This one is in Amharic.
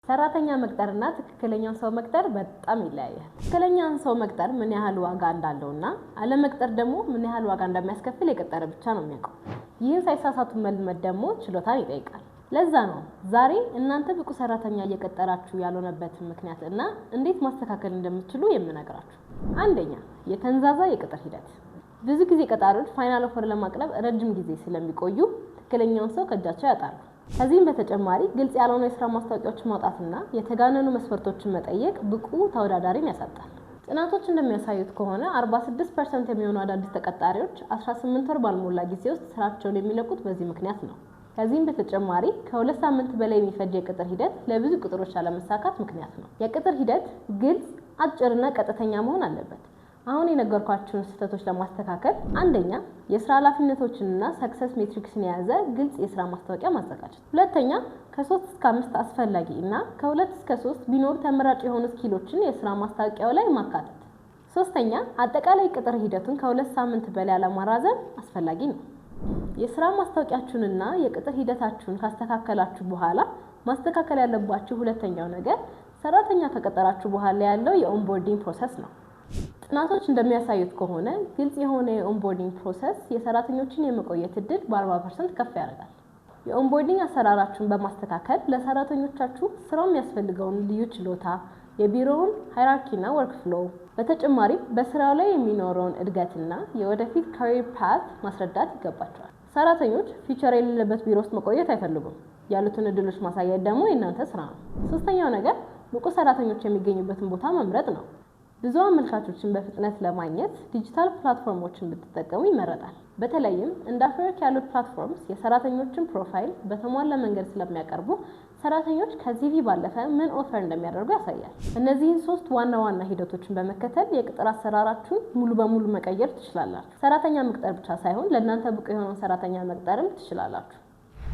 ሰራተኛ መቅጠርና ትክክለኛውን ሰው መቅጠር በጣም ይለያያል። ትክክለኛውን ሰው መቅጠር ምን ያህል ዋጋ እንዳለውና አለመቅጠር ደግሞ ምን ያህል ዋጋ እንደሚያስከፍል የቀጠረ ብቻ ነው የሚያውቀው። ይህን ሳይሳሳቱ መልመድ ደግሞ ችሎታን ይጠይቃል። ለዛ ነው ዛሬ እናንተ ብቁ ሰራተኛ እየቀጠራችሁ ያልሆነበትን ምክንያት እና እንዴት ማስተካከል እንደምትችሉ የምነግራችሁ። አንደኛ፣ የተንዛዛ የቅጥር ሂደት። ብዙ ጊዜ ቀጣሪዎች ፋይናል ኦፈር ለማቅረብ ረጅም ጊዜ ስለሚቆዩ ትክክለኛውን ሰው ከእጃቸው ያጣሉ። ከዚህም በተጨማሪ ግልጽ ያልሆኑ የስራ ማስታወቂያዎችን ማውጣትና የተጋነኑ መስፈርቶችን መጠየቅ ብቁ ተወዳዳሪን ያሳጣል። ጥናቶች እንደሚያሳዩት ከሆነ 46% የሚሆኑ አዳዲስ ተቀጣሪዎች 18 ወር ባልሞላ ጊዜ ውስጥ ስራቸውን የሚለቁት በዚህ ምክንያት ነው። ከዚህም በተጨማሪ ከ2 ሳምንት በላይ የሚፈጅ የቅጥር ሂደት ለብዙ ቅጥሮች አለመሳካት ምክንያት ነው። የቅጥር ሂደት ግልጽ፣ አጭርና ቀጥተኛ መሆን አለበት። አሁን የነገርኳችሁን ስህተቶች ለማስተካከል አንደኛ፣ የስራ ኃላፊነቶችንና ሰክሰስ ሜትሪክስን የያዘ ግልጽ የስራ ማስታወቂያ ማዘጋጀት። ሁለተኛ፣ ከ3 እስከ 5 አስፈላጊ እና ከ2 እስከ 3 ቢኖር ተመራጭ የሆኑ ስኪሎችን የስራ ማስታወቂያው ላይ ማካተት። ሶስተኛ፣ አጠቃላይ ቅጥር ሂደቱን ከ2 ሳምንት በላይ አለማራዘም አስፈላጊ ነው። የስራ ማስታወቂያችሁንና የቅጥር ሂደታችሁን ካስተካከላችሁ በኋላ ማስተካከል ያለባችሁ ሁለተኛው ነገር ሰራተኛ ከቀጠራችሁ በኋላ ያለው የኦንቦርዲንግ ፕሮሰስ ነው። ጥናቶች እንደሚያሳዩት ከሆነ ግልጽ የሆነ የኦንቦርዲንግ ፕሮሰስ የሰራተኞችን የመቆየት እድል በ40% ከፍ ያደርጋል። የኦንቦርዲንግ አሰራራችሁን በማስተካከል ለሰራተኞቻችሁ ስራው የሚያስፈልገውን ልዩ ችሎታ፣ የቢሮውን ሃይራርኪና ወርክፍሎው፣ በተጨማሪም በስራው ላይ የሚኖረውን እድገትና የወደፊት ካሪየር ፓት ማስረዳት ይገባቸዋል። ሰራተኞች ፊቸር የሌለበት ቢሮ ውስጥ መቆየት አይፈልጉም። ያሉትን እድሎች ማሳየት ደግሞ የእናንተ ስራ ነው። ሶስተኛው ነገር ብቁ ሰራተኞች የሚገኙበትን ቦታ መምረጥ ነው። ብዙ አመልካቾችን በፍጥነት ለማግኘት ዲጂታል ፕላትፎርሞችን ብትጠቀሙ ይመረጣል። በተለይም እንደ አፕወርክ ያሉ ፕላትፎርምስ የሰራተኞችን ፕሮፋይል በተሟላ መንገድ ስለሚያቀርቡ ሰራተኞች ከሲቪ ባለፈ ምን ኦፈር እንደሚያደርጉ ያሳያል። እነዚህን 3 ዋና ዋና ሂደቶችን በመከተል የቅጥር አሰራራችሁን ሙሉ በሙሉ መቀየር ትችላላችሁ። ሰራተኛ መቅጠር ብቻ ሳይሆን ለእናንተ ብቁ የሆነውን ሰራተኛ መቅጠርም ትችላላችሁ።